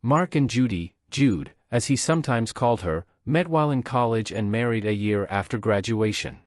Mark and Judy, Jude, as he sometimes called her, met while in college and married a year after graduation.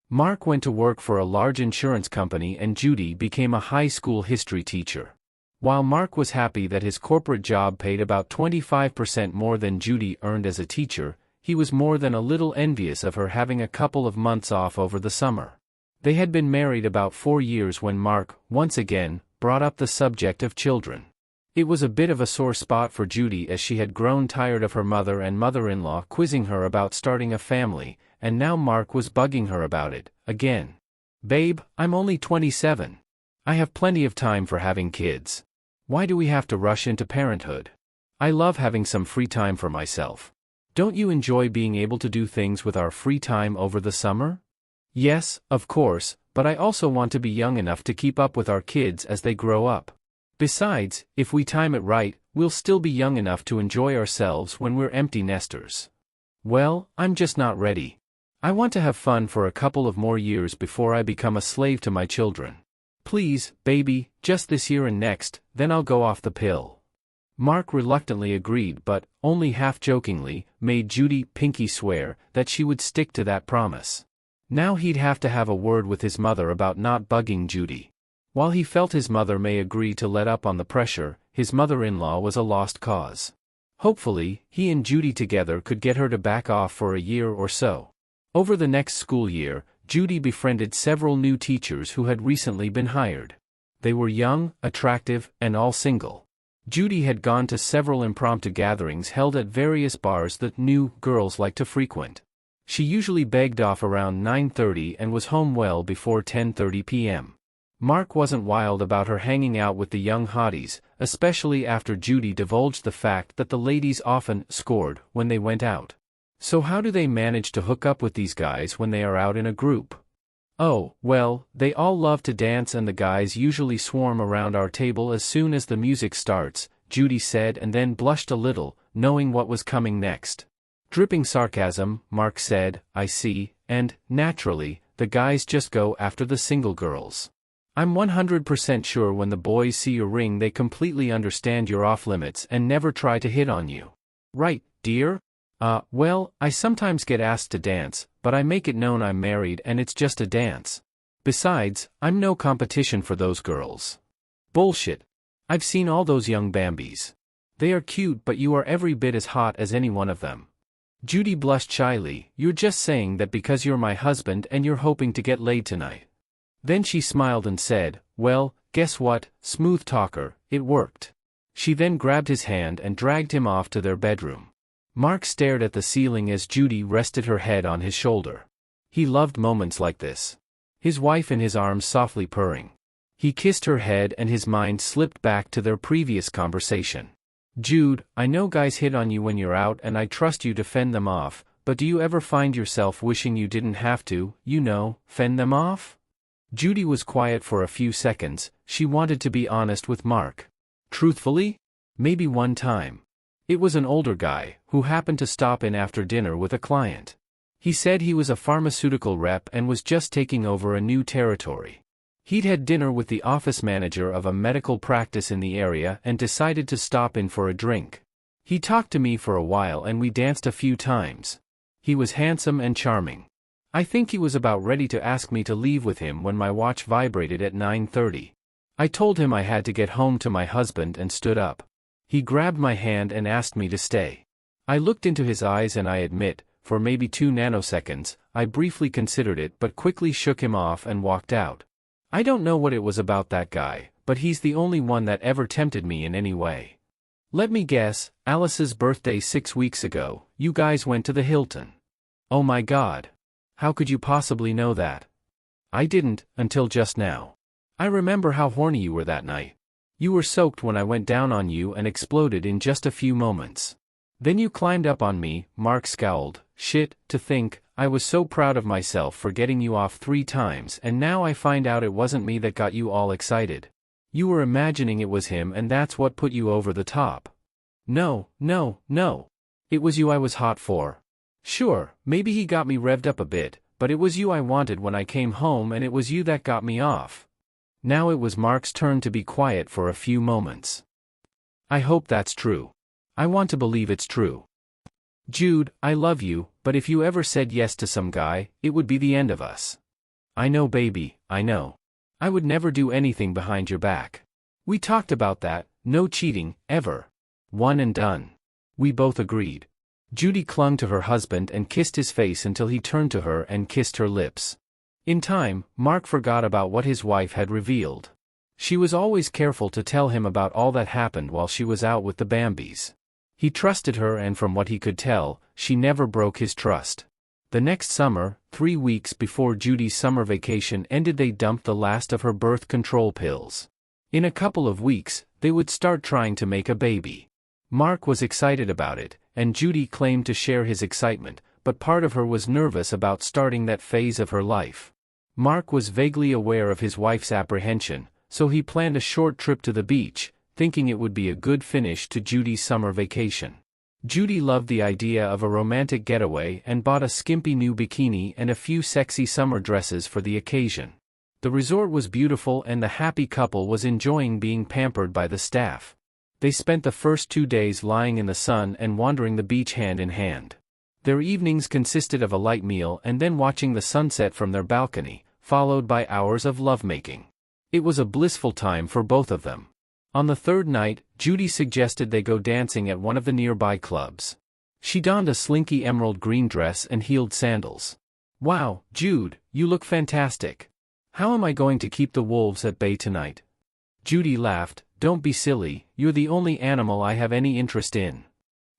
Mark went to work for a large insurance company and Judy became a high school history teacher. While Mark was happy that his corporate job paid about 25% more than Judy earned as a teacher, he was more than a little envious of her having a couple of months off over the summer. They had been married about 4 years when Mark, once again, brought up the subject of children. It was a bit of a sore spot for Judy as she had grown tired of her mother and mother-in-law quizzing her about starting a family, and now Mark was bugging her about it, again. "Babe, I'm only 27. I have plenty of time for having kids. Why do we have to rush into parenthood? I love having some free time for myself. Don't you enjoy being able to do things with our free time over the summer?" "Yes, of course, but I also want to be young enough to keep up with our kids as they grow up. Besides, if we time it right, we'll still be young enough to enjoy ourselves when we're empty nesters." "Well, I'm just not ready. I want to have fun for a couple of more years before I become a slave to my children. Please, baby, just this year and next, then I'll go off the pill." Mark reluctantly agreed but, only half-jokingly, made Judy pinky swear that she would stick to that promise. Now he'd have to have a word with his mother about not bugging Judy. While he felt his mother may agree to let up on the pressure, his mother-in-law was a lost cause. Hopefully, he and Judy together could get her to back off for a year or so. Over the next school year, Judy befriended several new teachers who had recently been hired. They were young, attractive, and all single. Judy had gone to several impromptu gatherings held at various bars that new girls liked to frequent. She usually begged off around 9:30 and was home well before 10:30 p.m. Mark wasn't wild about her hanging out with the young hotties, especially after Judy divulged the fact that the ladies often scored when they went out. So how do they manage to hook up with these guys when they are out in a group? "Oh, well, they all love to dance and the guys usually swarm around our table as soon as the music starts," Judy said and then blushed a little, knowing what was coming next. Dripping sarcasm, Mark said, "I see, and, naturally, the guys just go after the single girls. I'm 100% sure when the boys see your ring they completely understand you're off limits and never try to hit on you. Right, dear? Well, I sometimes get asked to dance, but I make it known I'm married and it's just a dance. Besides, I'm no competition for those girls." "Bullshit. I've seen all those young Bambis. They are cute but you are every bit as hot as any one of them." Judy blushed shyly. "You're just saying that because you're my husband and you're hoping to get laid tonight." Then she smiled and said, "Well, guess what, smooth talker, it worked." She then grabbed his hand and dragged him off to their bedroom. Mark stared at the ceiling as Judy rested her head on his shoulder. He loved moments like this. His wife in his arms softly purring. He kissed her head and his mind slipped back to their previous conversation. "Jude, I know guys hit on you when you're out and I trust you to fend them off, but do you ever find yourself wishing you didn't have to, fend them off?" Judy was quiet for a few seconds. She wanted to be honest with Mark. "Truthfully? Maybe one time. It was an older guy, who happened to stop in after dinner with a client. He said he was a pharmaceutical rep and was just taking over a new territory. He'd had dinner with the office manager of a medical practice in the area and decided to stop in for a drink. He talked to me for a while and we danced a few times. He was handsome and charming. I think he was about ready to ask me to leave with him when my watch vibrated at 9:30. I told him I had to get home to my husband and stood up. He grabbed my hand and asked me to stay. I looked into his eyes and I admit, for maybe 2 nanoseconds, I briefly considered it but quickly shook him off and walked out. I don't know what it was about that guy, but he's the only one that ever tempted me in any way. Let me guess, Alice's birthday 6 weeks ago, you guys went to the Hilton. Oh my God. How could you possibly know that? I didn't, until just now. I remember how horny you were that night. You were soaked when I went down on you and exploded in just a few moments. Then you climbed up on me," Mark scowled. "Shit, to think, I was so proud of myself for getting you off 3 times and now I find out it wasn't me that got you all excited. You were imagining it was him and that's what put you over the top." No. It was you I was hot for. Sure, maybe he got me revved up a bit, but it was you I wanted when I came home and it was you that got me off." Now it was Mark's turn to be quiet for a few moments. "I hope that's true. I want to believe it's true. Jude, I love you, but if you ever said yes to some guy, it would be the end of us. I know, baby, I know. I would never do anything behind your back. We talked about that, no cheating, ever. One and done. We both agreed. Judy clung to her husband and kissed his face until he turned to her and kissed her lips. In time, Mark forgot about what his wife had revealed. She was always careful to tell him about all that happened while she was out with the Bambis. He trusted her, and from what he could tell, she never broke his trust. The next summer, 3 weeks before Judy's summer vacation ended, they dumped the last of her birth control pills. In a couple of weeks, they would start trying to make a baby. Mark was excited about it, and Judy claimed to share his excitement, but part of her was nervous about starting that phase of her life. Mark was vaguely aware of his wife's apprehension, so he planned a short trip to the beach, thinking it would be a good finish to Judy's summer vacation. Judy loved the idea of a romantic getaway and bought a skimpy new bikini and a few sexy summer dresses for the occasion. The resort was beautiful and the happy couple was enjoying being pampered by the staff. They spent the first 2 days lying in the sun and wandering the beach hand in hand. Their evenings consisted of a light meal and then watching the sunset from their balcony, followed by hours of lovemaking. It was a blissful time for both of them. On the third night, Judy suggested they go dancing at one of the nearby clubs. She donned a slinky emerald green dress and heeled sandals. Wow, Jude, you look fantastic. How am I going to keep the wolves at bay tonight? Judy laughed. Don't be silly, you're the only animal I have any interest in.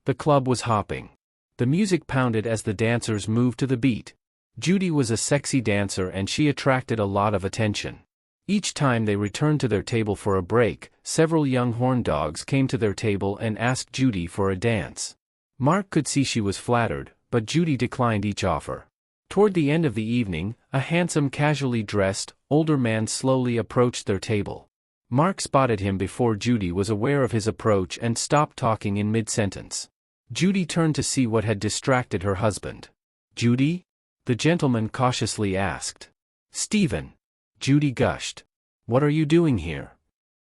The club was hopping. The music pounded as the dancers moved to the beat. Judy was a sexy dancer and she attracted a lot of attention. Each time they returned to their table for a break, several young horn dogs came to their table and asked Judy for a dance. Mark could see she was flattered, but Judy declined each offer. Toward the end of the evening, a handsome, casually dressed, older man slowly approached their table. Mark spotted him before Judy was aware of his approach and stopped talking in mid-sentence. Judy turned to see what had distracted her husband. Judy? The gentleman cautiously asked. Stephen. Judy gushed. What are you doing here?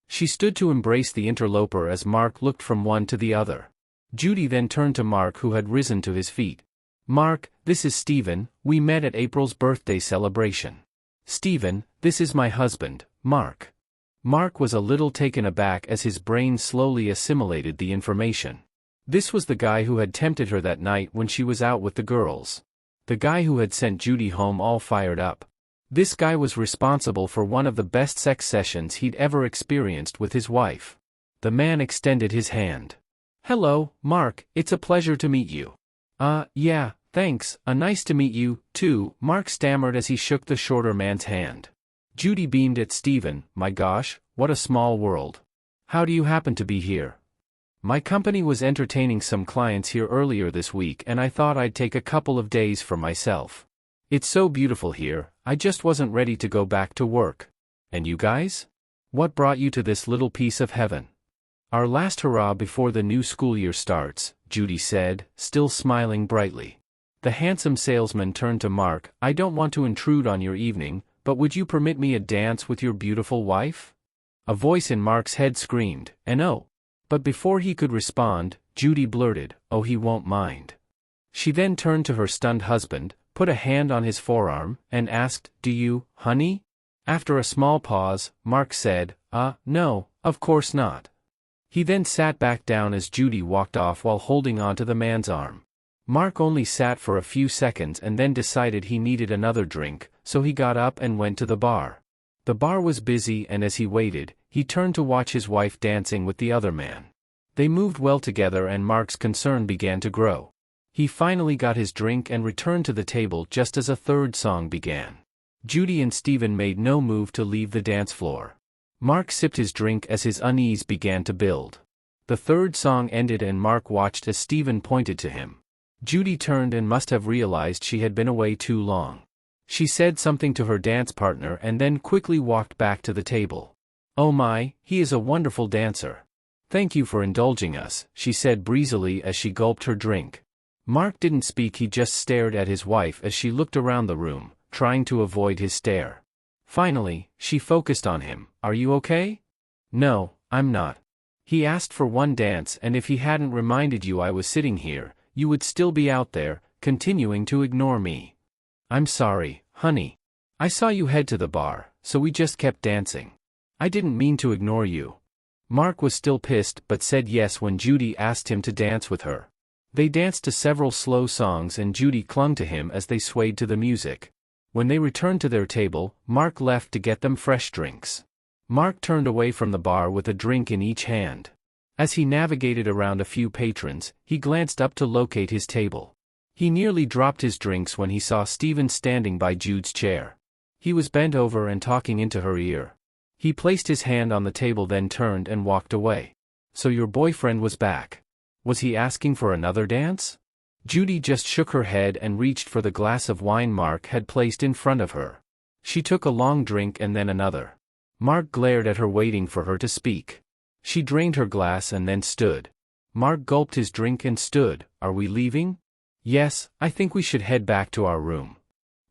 She stood to embrace the interloper as Mark looked from one to the other. Judy then turned to Mark, who had risen to his feet. Mark, this is Stephen, we met at April's birthday celebration. Stephen, this is my husband, Mark. Mark was a little taken aback as his brain slowly assimilated the information. This was the guy who had tempted her that night when she was out with the girls. The guy who had sent Judy home all fired up. This guy was responsible for one of the best sex sessions he'd ever experienced with his wife. The man extended his hand. Hello, Mark, it's a pleasure to meet you. Yeah, thanks, nice to meet you, too, Mark stammered as he shook the shorter man's hand. Judy beamed at Stephen. My gosh, what a small world. How do you happen to be here? My company was entertaining some clients here earlier this week and I thought I'd take a couple of days for myself. It's so beautiful here, I just wasn't ready to go back to work. And you guys? What brought you to this little piece of heaven? Our last hurrah before the new school year starts, Judy said, still smiling brightly. The handsome salesman turned to Mark. I don't want to intrude on your evening, but would you permit me a dance with your beautiful wife? A voice in Mark's head screamed, "No." But before he could respond, Judy blurted, "Oh, he won't mind." She then turned to her stunned husband, put a hand on his forearm, and asked, "Do you, honey?" After a small pause, Mark said, No, of course not." He then sat back down as Judy walked off while holding onto the man's arm. Mark only sat for a few seconds and then decided he needed another drink, so he got up and went to the bar. The bar was busy and as he waited, he turned to watch his wife dancing with the other man. They moved well together and Mark's concern began to grow. He finally got his drink and returned to the table just as a third song began. Judy and Stephen made no move to leave the dance floor. Mark sipped his drink as his unease began to build. The third song ended and Mark watched as Stephen pointed to him. Judy turned and must have realized she had been away too long. She said something to her dance partner and then quickly walked back to the table. "Oh my, he is a wonderful dancer. Thank you for indulging us," she said breezily as she gulped her drink. Mark didn't speak, he just stared at his wife as she looked around the room, trying to avoid his stare. Finally, she focused on him. "Are you okay?" "No, I'm not." He asked for one dance, and if he hadn't reminded you I was sitting here, you would still be out there, continuing to ignore me. I'm sorry, honey. I saw you head to the bar, so we just kept dancing. I didn't mean to ignore you. Mark was still pissed but said yes when Judy asked him to dance with her. They danced to several slow songs and Judy clung to him as they swayed to the music. When they returned to their table, Mark left to get them fresh drinks. Mark turned away from the bar with a drink in each hand. As he navigated around a few patrons, he glanced up to locate his table. He nearly dropped his drinks when he saw Steven standing by Jude's chair. He was bent over and talking into her ear. He placed his hand on the table then turned and walked away. So your boyfriend was back. Was he asking for another dance? Judy just shook her head and reached for the glass of wine Mark had placed in front of her. She took a long drink and then another. Mark glared at her waiting for her to speak. She drained her glass and then stood. Mark gulped his drink and stood. Are we leaving? Yes, I think we should head back to our room.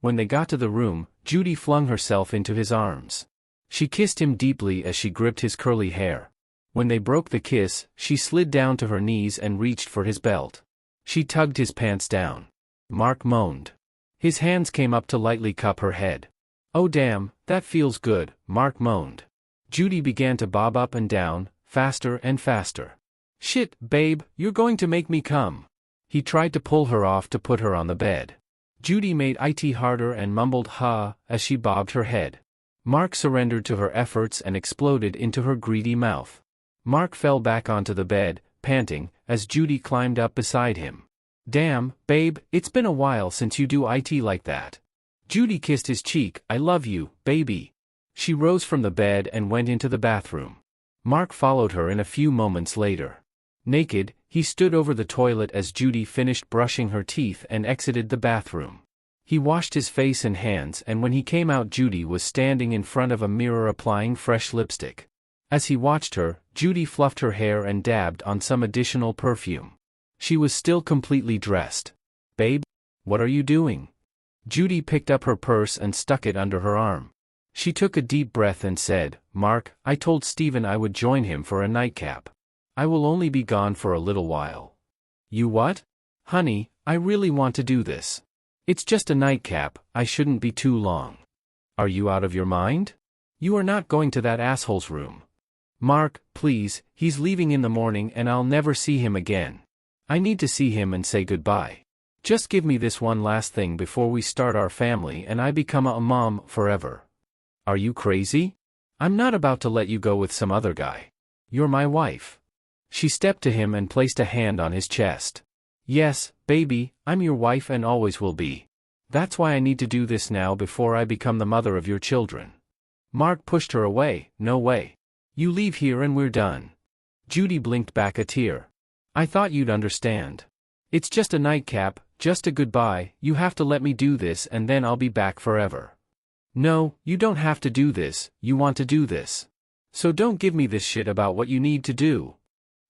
When they got to the room, Judy flung herself into his arms. She kissed him deeply as she gripped his curly hair. When they broke the kiss, she slid down to her knees and reached for his belt. She tugged his pants down. Mark moaned. His hands came up to lightly cup her head. Oh damn, that feels good, Mark moaned. Judy began to bob up and down, faster and faster. Shit, babe, you're going to make me come. He tried to pull her off to put her on the bed. Judy made it harder and mumbled ha as she bobbed her head. Mark surrendered to her efforts and exploded into her greedy mouth. Mark fell back onto the bed, panting, as Judy climbed up beside him. Damn, babe, it's been a while since you do it like that. Judy kissed his cheek. I love you, baby. She rose from the bed and went into the bathroom. Mark followed her in a few moments later. Naked, he stood over the toilet as Judy finished brushing her teeth and exited the bathroom. He washed his face and hands and when he came out Judy was standing in front of a mirror applying fresh lipstick. As he watched her, Judy fluffed her hair and dabbed on some additional perfume. She was still completely dressed. Babe? What are you doing? Judy picked up her purse and stuck it under her arm. She took a deep breath and said, Mark, I told Steven I would join him for a nightcap. I will only be gone for a little while. You what? Honey, I really want to do this. It's just a nightcap, I shouldn't be too long. Are you out of your mind? You are not going to that asshole's room. Mark, please, he's leaving in the morning and I'll never see him again. I need to see him and say goodbye. Just give me this one last thing before we start our family and I become a mom forever. Are you crazy? I'm not about to let you go with some other guy. You're my wife. She stepped to him and placed a hand on his chest. Yes, baby, I'm your wife and always will be. That's why I need to do this now before I become the mother of your children. Mark pushed her away. No way. You leave here and we're done. Judy blinked back a tear. I thought you'd understand. It's just a nightcap, just a goodbye, you have to let me do this and then I'll be back forever. No, you don't have to do this, you want to do this. So don't give me this shit about what you need to do.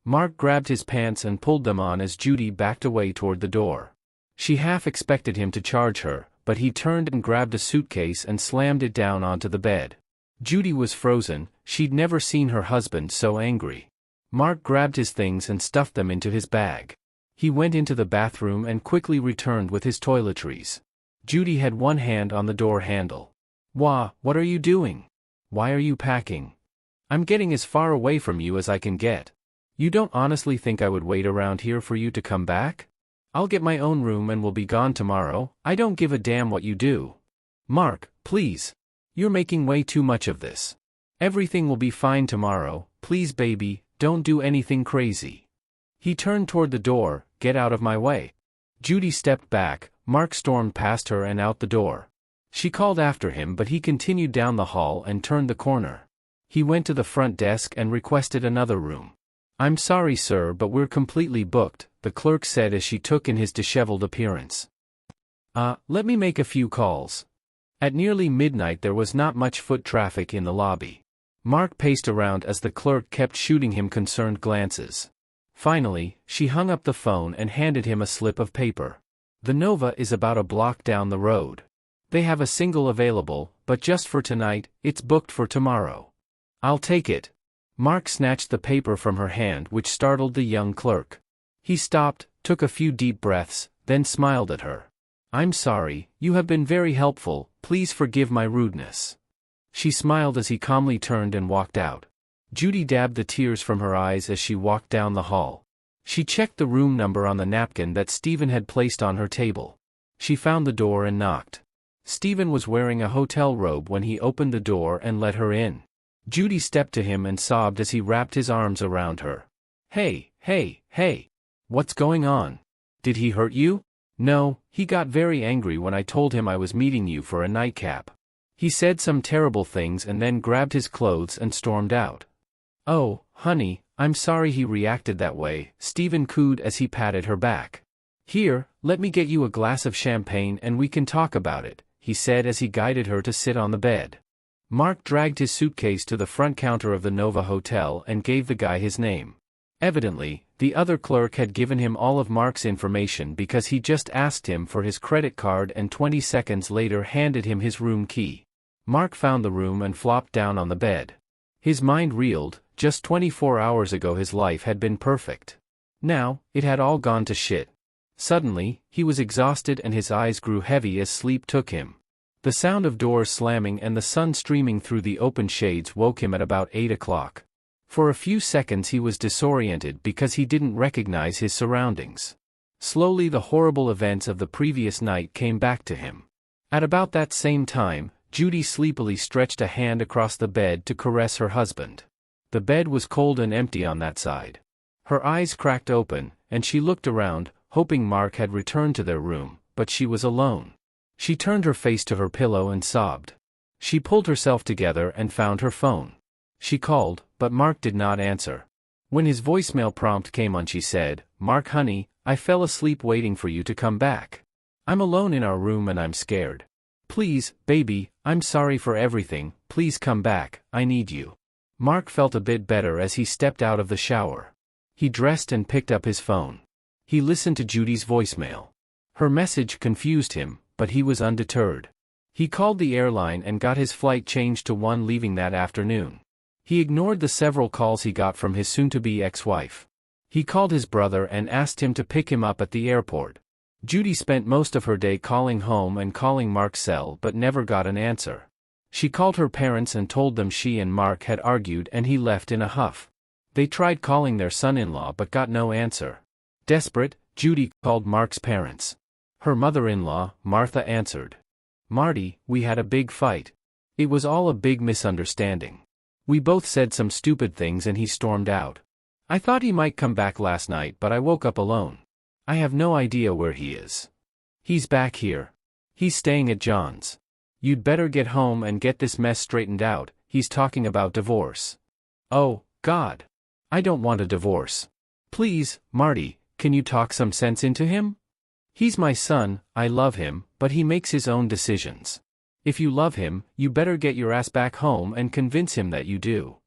Mark grabbed his pants and pulled them on as Judy backed away toward the door. She half expected him to charge her, but he turned and grabbed a suitcase and slammed it down onto the bed. Judy was frozen, she'd never seen her husband so angry. Mark grabbed his things and stuffed them into his bag. He went into the bathroom and quickly returned with his toiletries. Judy had one hand on the door handle. Wah, what are you doing? Why are you packing? I'm getting as far away from you as I can get. You don't honestly think I would wait around here for you to come back? I'll get my own room and will be gone tomorrow, I don't give a damn what you do. Mark, please. You're making way too much of this. Everything will be fine tomorrow, please baby, don't do anything crazy. He turned toward the door. Get out of my way. Judy stepped back. Mark stormed past her and out the door. She called after him but he continued down the hall and turned the corner. He went to the front desk and requested another room. I'm sorry sir but we're completely booked, the clerk said as she took in his disheveled appearance. Let me make a few calls. At nearly midnight there was not much foot traffic in the lobby. Mark paced around as the clerk kept shooting him concerned glances. Finally, she hung up the phone and handed him a slip of paper. The Nova is about a block down the road. They have a single available, but just for tonight, it's booked for tomorrow. I'll take it. Mark snatched the paper from her hand, which startled the young clerk. He stopped, took a few deep breaths, then smiled at her. "I'm sorry, you have been very helpful, please forgive my rudeness." She smiled as he calmly turned and walked out. Judy dabbed the tears from her eyes as she walked down the hall. She checked the room number on the napkin that Stephen had placed on her table. She found the door and knocked. Stephen was wearing a hotel robe when he opened the door and let her in. Judy stepped to him and sobbed as he wrapped his arms around her. "Hey, hey, hey. What's going on? Did he hurt you?" "No, he got very angry when I told him I was meeting you for a nightcap. He said some terrible things and then grabbed his clothes and stormed out." "Oh, honey, I'm sorry he reacted that way," Stephen cooed as he patted her back. "Here, let me get you a glass of champagne and we can talk about it," he said as he guided her to sit on the bed. Mark dragged his suitcase to the front counter of the Nova Hotel and gave the guy his name. Evidently, the other clerk had given him all of Mark's information because he just asked him for his credit card and 20 seconds later handed him his room key. Mark found the room and flopped down on the bed. His mind reeled. Just 24 hours ago his life had been perfect. Now, it had all gone to shit. Suddenly, he was exhausted and his eyes grew heavy as sleep took him. The sound of doors slamming and the sun streaming through the open shades woke him at about 8 o'clock. For a few seconds he was disoriented because he didn't recognize his surroundings. Slowly the horrible events of the previous night came back to him. At about that same time, Judy sleepily stretched a hand across the bed to caress her husband. The bed was cold and empty on that side. Her eyes cracked open, and she looked around, hoping Mark had returned to their room, but she was alone. She turned her face to her pillow and sobbed. She pulled herself together and found her phone. She called, but Mark did not answer. When his voicemail prompt came on, she said, "Mark honey, I fell asleep waiting for you to come back. I'm alone in our room and I'm scared. Please, baby, I'm sorry for everything, please come back, I need you." Mark felt a bit better as he stepped out of the shower. He dressed and picked up his phone. He listened to Judy's voicemail. Her message confused him, but he was undeterred. He called the airline and got his flight changed to one leaving that afternoon. He ignored the several calls he got from his soon-to-be ex-wife. He called his brother and asked him to pick him up at the airport. Judy spent most of her day calling home and calling Mark's cell but never got an answer. She called her parents and told them she and Mark had argued and he left in a huff. They tried calling their son-in-law but got no answer. Desperate, Judy called Mark's parents. Her mother-in-law, Martha, answered. "Marty, we had a big fight. It was all a big misunderstanding. We both said some stupid things and he stormed out. I thought he might come back last night but I woke up alone. I have no idea where he is. He's back here. He's staying at John's. You'd better get home and get this mess straightened out, he's talking about divorce." "Oh, God. I don't want a divorce. Please, Marty, can you talk some sense into him? He's my son, I love him, but he makes his own decisions. If you love him, you better get your ass back home and convince him that you do."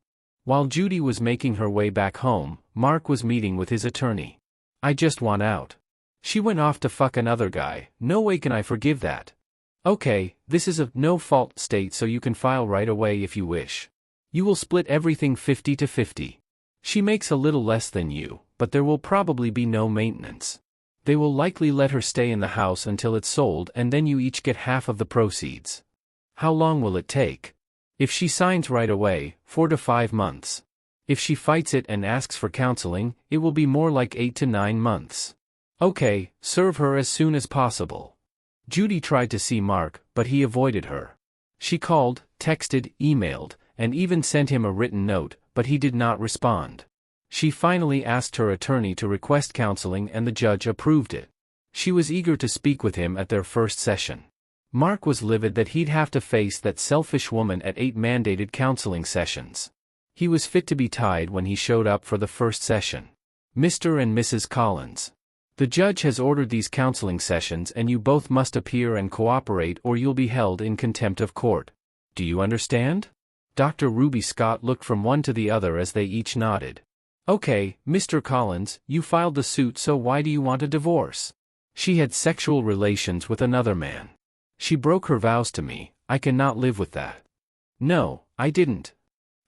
While Judy was making her way back home, Mark was meeting with his attorney. "I just want out. She went off to fuck another guy, no way can I forgive that." "Okay, this is a no-fault state so you can file right away if you wish. You will split everything 50-50. She makes a little less than you, but there will probably be no maintenance. They will likely let her stay in the house until it's sold and then you each get half of the proceeds." "How long will it take?" "If she signs right away, 4 to 5 months. If she fights it and asks for counseling, it will be more like 8 to 9 months. "Okay, serve her as soon as possible." Judy tried to see Mark, but he avoided her. She called, texted, emailed, and even sent him a written note, but he did not respond. She finally asked her attorney to request counseling and the judge approved it. She was eager to speak with him at their first session. Mark was livid that he'd have to face that selfish woman at 8 mandated counseling sessions. He was fit to be tied when he showed up for the first session. "Mr. and Mrs. Collins. The judge has ordered these counseling sessions and you both must appear and cooperate or you'll be held in contempt of court. Do you understand?" Dr. Ruby Scott looked from one to the other as they each nodded. "Okay, Mr. Collins, you filed the suit so why do you want a divorce?" "She had sexual relations with another man. She broke her vows to me, I cannot live with that." "No, I didn't.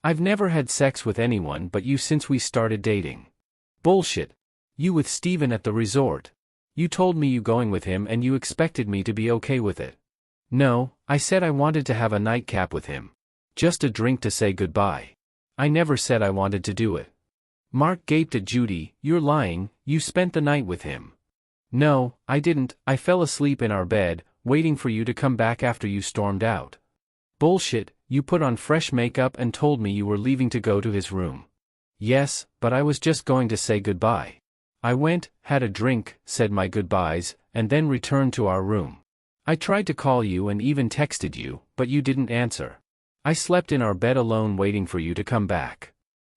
I've never had sex with anyone but you since we started dating. Bullshit. You with Steven at the resort. You told me you going with him and you expected me to be okay with it. No, I said I wanted to have a nightcap with him. Just a drink to say goodbye. I never said I wanted to do it. Mark gaped at Judy. You're lying, you spent the night with him. No, I didn't, I fell asleep in our bed, waiting for you to come back after you stormed out. Bullshit, you put on fresh makeup and told me you were leaving to go to his room. Yes, but I was just going to say goodbye. I went, had a drink, said my goodbyes, and then returned to our room. I tried to call you and even texted you, but you didn't answer. I slept in our bed alone waiting for you to come back.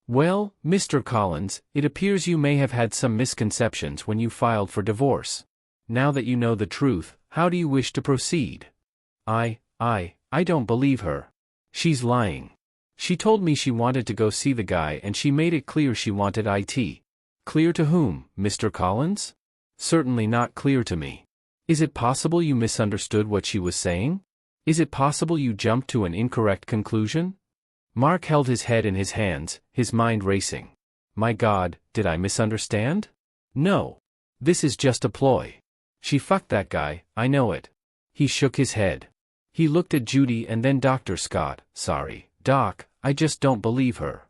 Well, Mr. Collins, it appears you may have had some misconceptions when you filed for divorce. Now that you know the truth, how do you wish to proceed? I don't believe her. She's lying. She told me she wanted to go see the guy and she made it clear she wanted it. Clear to whom, Mr. Collins? Certainly not clear to me. Is it possible you misunderstood what she was saying? Is it possible you jumped to an incorrect conclusion? Mark held his head in his hands, his mind racing. My God, did I misunderstand? No. This is just a ploy. She fucked that guy, I know it. He shook his head. He looked at Judy and then Dr. Scott. Sorry, Doc, I just don't believe her.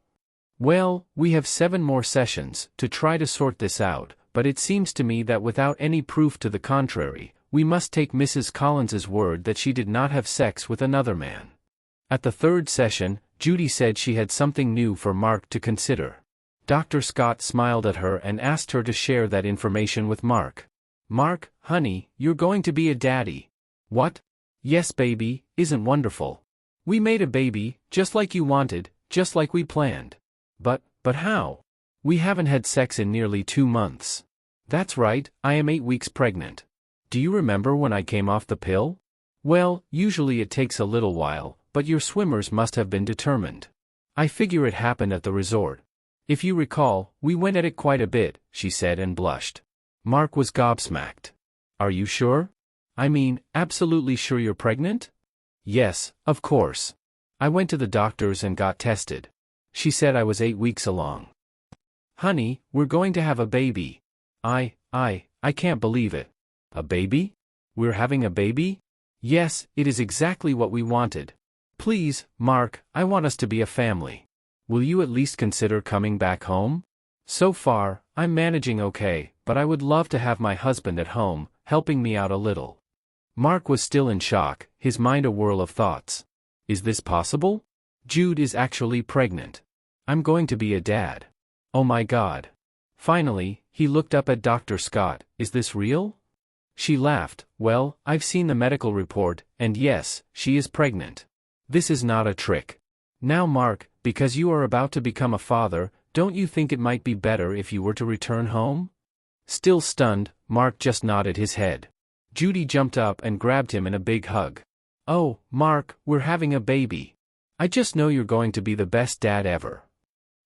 Well, we have 7 more sessions to try to sort this out, but it seems to me that without any proof to the contrary, we must take Mrs. Collins's word that she did not have sex with another man. At the 3rd session, Judy said she had something new for Mark to consider. Dr. Scott smiled at her and asked her to share that information with Mark. Mark, honey, you're going to be a daddy. What? Yes, baby, isn't wonderful. We made a baby, just like you wanted, just like we planned. But how? We haven't had sex in nearly 2 months. That's right, I am 8 weeks pregnant. Do you remember when I came off the pill? Well, usually it takes a little while, but your swimmers must have been determined. I figure it happened at the resort. If you recall, we went at it quite a bit, she said and blushed. Mark was gobsmacked. Are you sure? I mean, absolutely sure you're pregnant? Yes, of course. I went to the doctors and got tested. She said I was 8 weeks along. Honey, we're going to have a baby. I can't believe it. A baby? We're having a baby? Yes, it is exactly what we wanted. Please, Mark, I want us to be a family. Will you at least consider coming back home? So far, I'm managing okay, but I would love to have my husband at home, helping me out a little. Mark was still in shock, his mind a whirl of thoughts. Is this possible? Jude is actually pregnant. I'm going to be a dad. Oh my God. Finally, he looked up at Dr. Scott. Is this real? She laughed. Well, I've seen the medical report, and yes, she is pregnant. This is not a trick. Now Mark, because you are about to become a father, don't you think it might be better if you were to return home? Still stunned, Mark just nodded his head. Judy jumped up and grabbed him in a big hug. Oh, Mark, we're having a baby. I just know you're going to be the best dad ever.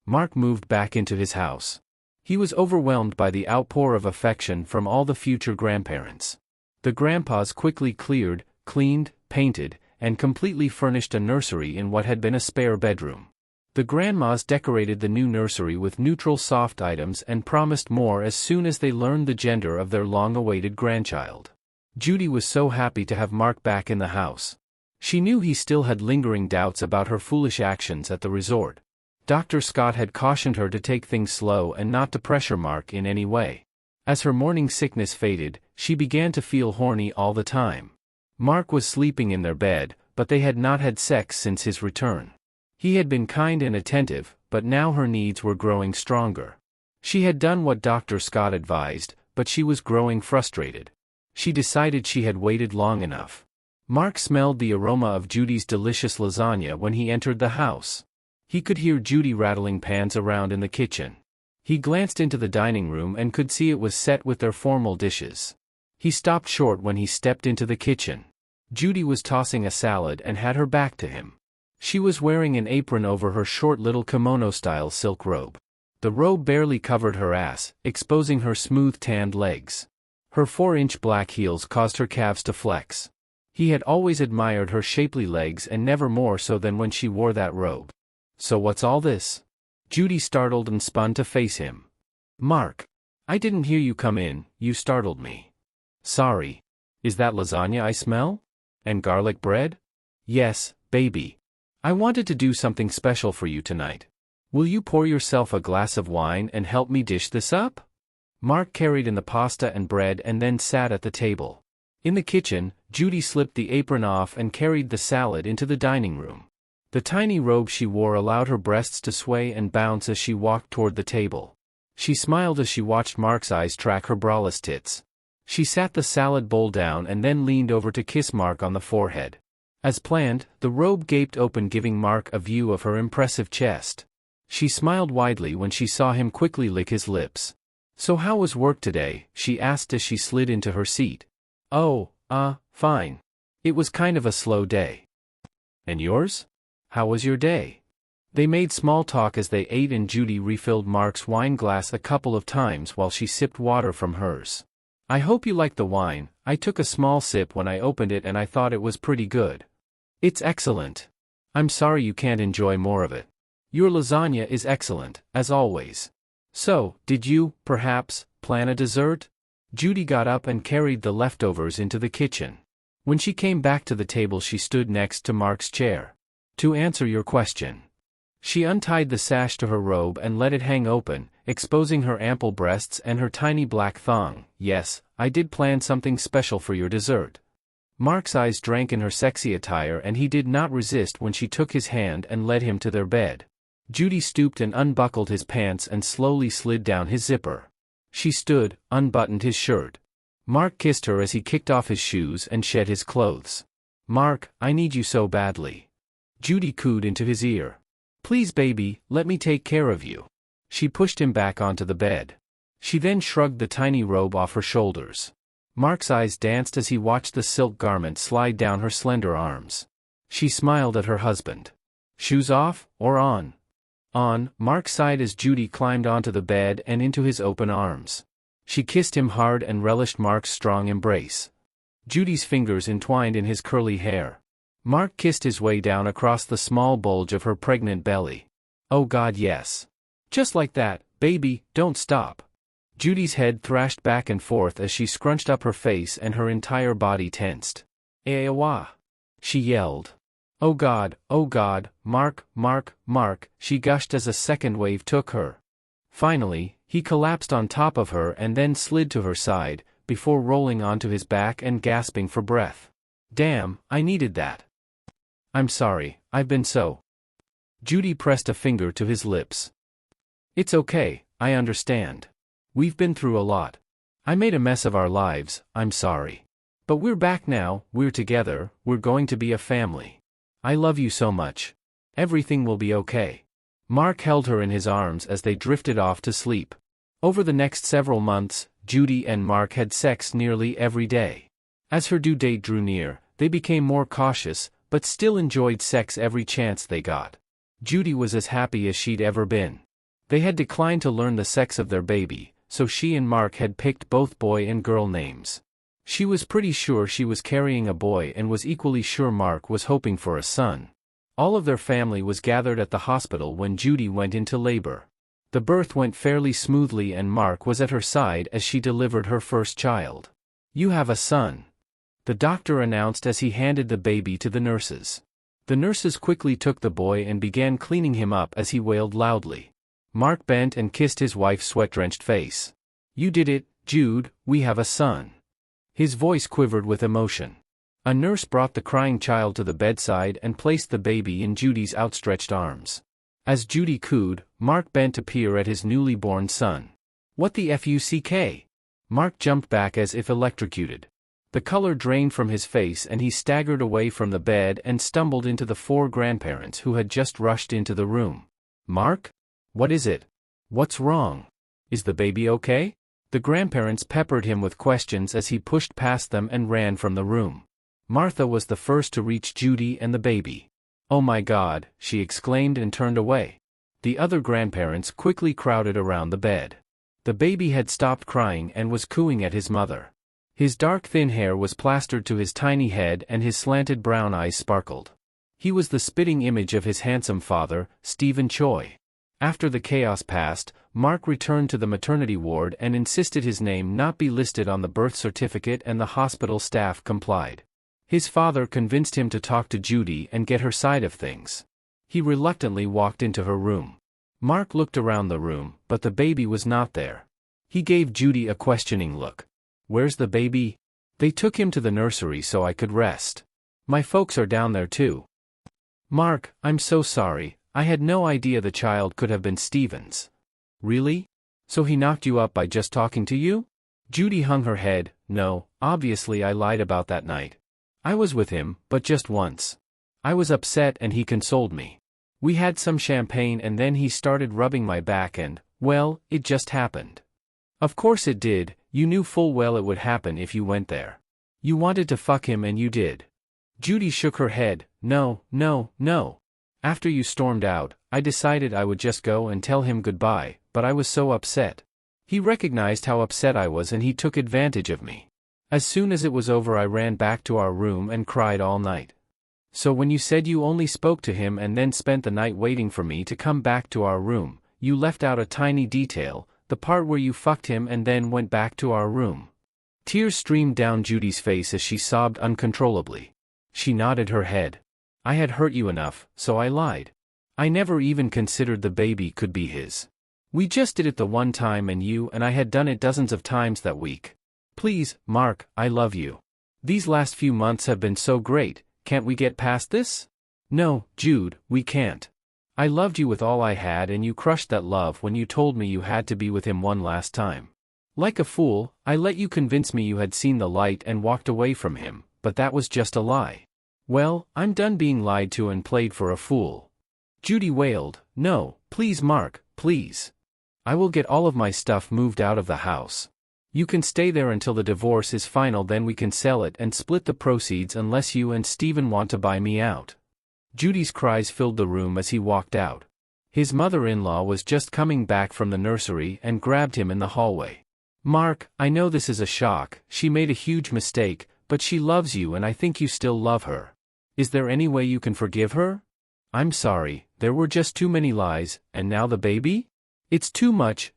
Mark moved back into his house. He was overwhelmed by the outpour of affection from all the future grandparents. The grandpas quickly cleared, cleaned, painted, and completely furnished a nursery in what had been a spare bedroom. The grandmas decorated the new nursery with neutral soft items and promised more as soon as they learned the gender of their long-awaited grandchild. Judy was so happy to have Mark back in the house. She knew he still had lingering doubts about her foolish actions at the resort. Dr. Scott had cautioned her to take things slow and not to pressure Mark in any way. As her morning sickness faded, she began to feel horny all the time. Mark was sleeping in their bed, but they had not had sex since his return. He had been kind and attentive, but now her needs were growing stronger. She had done what Dr. Scott advised, but she was growing frustrated. She decided she had waited long enough. Mark smelled the aroma of Judy's delicious lasagna when he entered the house. He could hear Judy rattling pans around in the kitchen. He glanced into the dining room and could see it was set with their formal dishes. He stopped short when he stepped into the kitchen. Judy was tossing a salad and had her back to him. She was wearing an apron over her short little kimono-style silk robe. The robe barely covered her ass, exposing her smooth tanned legs. Her 4-inch black heels caused her calves to flex. He had always admired her shapely legs and never more so than when she wore that robe. So what's all this? Judy startled and spun to face him. Mark. I didn't hear you come in, you startled me. Sorry. Is that lasagna I smell? And garlic bread? Yes, baby. I wanted to do something special for you tonight. Will you pour yourself a glass of wine and help me dish this up? Mark carried in the pasta and bread and then sat at the table. In the kitchen, Judy slipped the apron off and carried the salad into the dining room. The tiny robe she wore allowed her breasts to sway and bounce as she walked toward the table. She smiled as she watched Mark's eyes track her braless tits. She sat the salad bowl down and then leaned over to kiss Mark on the forehead. As planned, the robe gaped open, giving Mark a view of her impressive chest. She smiled widely when she saw him quickly lick his lips. So how was work today? She asked as she slid into her seat. Oh, fine. It was kind of a slow day. And yours? How was your day? They made small talk as they ate and Judy refilled Mark's wine glass a couple of times while she sipped water from hers. I hope you like the wine. I took a small sip when I opened it and I thought it was pretty good. It's excellent. I'm sorry you can't enjoy more of it. Your lasagna is excellent, as always. So, did you, perhaps, plan a dessert? Judy got up and carried the leftovers into the kitchen. When she came back to the table, she stood next to Mark's chair. To answer your question. She untied the sash to her robe and let it hang open, exposing her ample breasts and her tiny black thong. Yes, I did plan something special for your dessert. Mark's eyes drank in her sexy attire and he did not resist when she took his hand and led him to their bed. Judy stooped and unbuckled his pants and slowly slid down his zipper. She stood, unbuttoned his shirt. Mark kissed her as he kicked off his shoes and shed his clothes. Mark, I need you so badly. Judy cooed into his ear. Please baby, let me take care of you. She pushed him back onto the bed. She then shrugged the tiny robe off her shoulders. Mark's eyes danced as he watched the silk garment slide down her slender arms. She smiled at her husband. Shoes off, or on? On, Mark sighed as Judy climbed onto the bed and into his open arms. She kissed him hard and relished Mark's strong embrace. Judy's fingers entwined in his curly hair. Mark kissed his way down across the small bulge of her pregnant belly. Oh God, yes. Just like that, baby, don't stop. Judy's head thrashed back and forth as she scrunched up her face and her entire body tensed. Eewa! She yelled. Oh God, Mark, Mark, Mark, she gushed as a second wave took her. Finally, he collapsed on top of her and then slid to her side, before rolling onto his back and gasping for breath. Damn, I needed that. I'm sorry, I've been so. Judy pressed a finger to his lips. It's okay, I understand. We've been through a lot. I made a mess of our lives, I'm sorry. But we're back now, we're together, we're going to be a family. I love you so much. Everything will be okay. Mark held her in his arms as they drifted off to sleep. Over the next several months, Judy and Mark had sex nearly every day. As her due date drew near, they became more cautious, but still enjoyed sex every chance they got. Judy was as happy as she'd ever been. They had declined to learn the sex of their baby, so she and Mark had picked both boy and girl names. She was pretty sure she was carrying a boy and was equally sure Mark was hoping for a son. All of their family was gathered at the hospital when Judy went into labor. The birth went fairly smoothly and Mark was at her side as she delivered her first child. You have a son. The doctor announced as he handed the baby to the nurses. The nurses quickly took the boy and began cleaning him up as he wailed loudly. Mark bent and kissed his wife's sweat-drenched face. You did it, Jude, we have a son. His voice quivered with emotion. A nurse brought the crying child to the bedside and placed the baby in Judy's outstretched arms. As Judy cooed, Mark bent to peer at his newly born son. What the fuck? Mark jumped back as if electrocuted. The color drained from his face and he staggered away from the bed and stumbled into the 4 grandparents who had just rushed into the room. Mark? What is it? What's wrong? Is the baby okay? The grandparents peppered him with questions as he pushed past them and ran from the room. Martha was the first to reach Judy and the baby. Oh my God, she exclaimed and turned away. The other grandparents quickly crowded around the bed. The baby had stopped crying and was cooing at his mother. His dark thin hair was plastered to his tiny head and his slanted brown eyes sparkled. He was the spitting image of his handsome father, Stephen Choi. After the chaos passed, Mark returned to the maternity ward and insisted his name not be listed on the birth certificate, and the hospital staff complied. His father convinced him to talk to Judy and get her side of things. He reluctantly walked into her room. Mark looked around the room, but the baby was not there. He gave Judy a questioning look. "Where's the baby?" "They took him to the nursery so I could rest. My folks are down there too." "Mark, I'm so sorry, I had no idea the child could have been Stephen's." "Really? So he knocked you up by just talking to you?" Judy hung her head. "No, obviously I lied about that night. I was with him, but just once. I was upset and he consoled me. We had some champagne and then he started rubbing my back and, well, it just happened." "Of course it did, you knew full well it would happen if you went there. You wanted to fuck him and you did." Judy shook her head. "No, no, no. After you stormed out, I decided I would just go and tell him goodbye, but I was so upset. He recognized how upset I was and he took advantage of me. As soon as it was over I ran back to our room and cried all night." "So when you said you only spoke to him and then spent the night waiting for me to come back to our room, you left out a tiny detail, the part where you fucked him and then went back to our room." Tears streamed down Judy's face as she sobbed uncontrollably. She nodded her head. "I had hurt you enough, so I lied. I never even considered the baby could be his. We just did it the one time and you and I had done it dozens of times that week. Please, Mark, I love you. These last few months have been so great, can't we get past this?" "No, Jude, we can't. I loved you with all I had and you crushed that love when you told me you had to be with him one last time. Like a fool, I let you convince me you had seen the light and walked away from him, but that was just a lie. Well, I'm done being lied to and played for a fool." Judy wailed. "No, please Mark, please. I will get all of my stuff moved out of the house. You can stay there until the divorce is final, then we can sell it and split the proceeds unless you and Stephen want to buy me out." Judy's cries filled the room as he walked out. His mother-in-law was just coming back from the nursery and grabbed him in the hallway. "Mark, I know this is a shock, she made a huge mistake, but she loves you and I think you still love her. Is there any way you can forgive her? I'm sorry, there were just too many lies, and now the baby? It's too much,"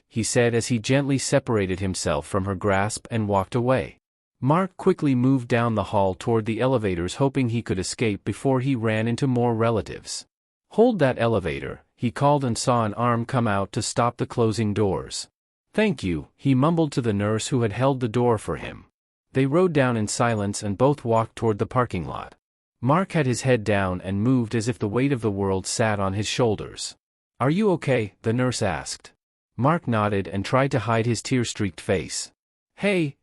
he said as he gently separated himself from her grasp and walked away. Mark quickly moved down the hall toward the elevators, hoping he could escape before he ran into more relatives. "Hold that elevator," he called and saw an arm come out to stop the closing doors. "Thank you," he mumbled to the nurse who had held the door for him. They rode down in silence and both walked toward the parking lot. Mark had his head down and moved as if the weight of the world sat on his shoulders. "Are you okay?" the nurse asked. Mark nodded and tried to hide his tear-streaked face. Hey,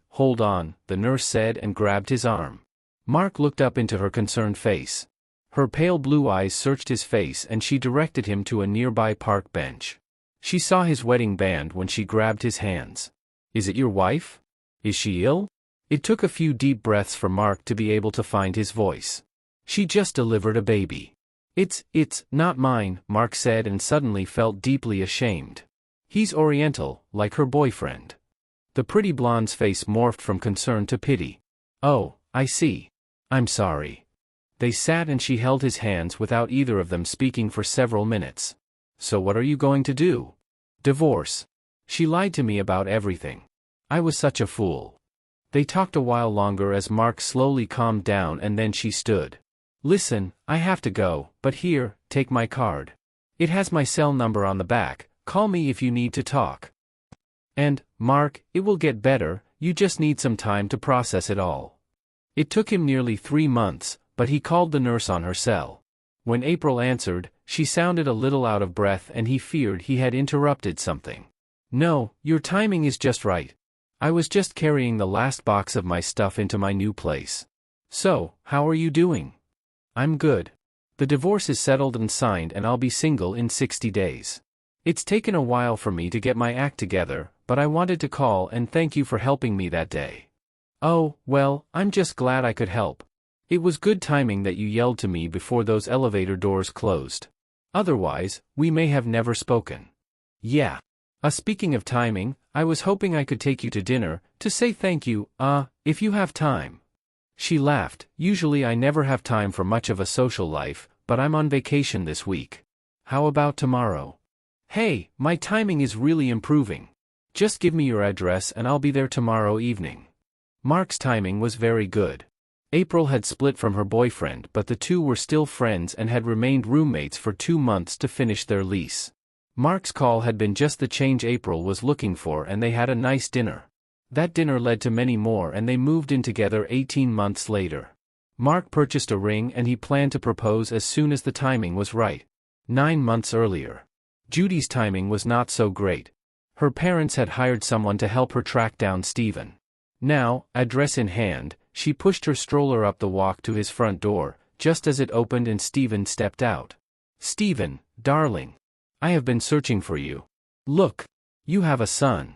hold on," the nurse said and grabbed his arm. Mark looked up into her concerned face. Her pale blue eyes searched his face and she directed him to a nearby park bench. She saw his wedding band when she grabbed his hands. "Is it your wife? Is she ill?" It took a few deep breaths for Mark to be able to find his voice. "She just delivered a baby." It's not mine," Mark said and suddenly felt deeply ashamed. He's Oriental, like her boyfriend. The pretty blonde's face morphed from concern to pity. "Oh, I see. I'm sorry." They sat and she held his hands without either of them speaking for several minutes. "So what are you going to do?" "Divorce. She lied to me about everything. I was such a fool." They talked a while longer as Mark slowly calmed down and then she stood. "Listen, I have to go, but here, take my card. It has my cell number on the back, call me if you need to talk. And, Mark, it will get better, you just need some time to process it all." It took him nearly 3 months, but he called the nurse on her cell. When April answered, she sounded a little out of breath and he feared he had interrupted something. "No, your timing is just right. I was just carrying the last box of my stuff into my new place. So, how are you doing?" "I'm good. The divorce is settled and signed and I'll be single in 60 days. It's taken a while for me to get my act together, but I wanted to call and thank you for helping me that day." "Oh, well, I'm just glad I could help. It was good timing that you yelled to me before those elevator doors closed. Otherwise, we may have never spoken." "Yeah. Speaking of timing, I was hoping I could take you to dinner, to say thank you, if you have time." She laughed. Usually I never have time for much of a social life, but I'm on vacation this week. How about tomorrow? Hey, my timing is really improving. Just give me your address and I'll be there tomorrow evening. Mark's timing was very good. April had split from her boyfriend, but the two were still friends and had remained roommates for 2 months to finish their lease. Mark's call had been just the change April was looking for, and they had a nice dinner. That dinner led to many more, and they moved in together 18 months later. Mark purchased a ring and he planned to propose as soon as the timing was right. 9 months earlier. Judy's timing was not so great. Her parents had hired someone to help her track down Stephen. Now, address in hand, she pushed her stroller up the walk to his front door, just as it opened and Stephen stepped out. "Stephen, darling. I have been searching for you. Look. You have a son."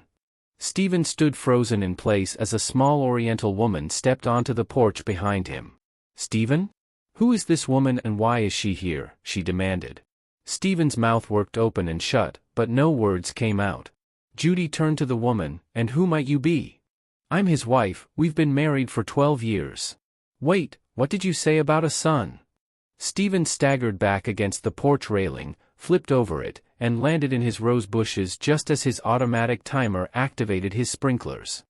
Stephen stood frozen in place as a small Oriental woman stepped onto the porch behind him. "Stephen? Who is this woman and why is she here?" she demanded. Stephen's mouth worked open and shut, but no words came out. Judy turned to the woman. "And who might you be?" "I'm his wife. We've been married for 12 years. "Wait, what did you say about a son?" Stephen staggered back against the porch railing, flipped over it, and landed in his rose bushes just as his automatic timer activated his sprinklers.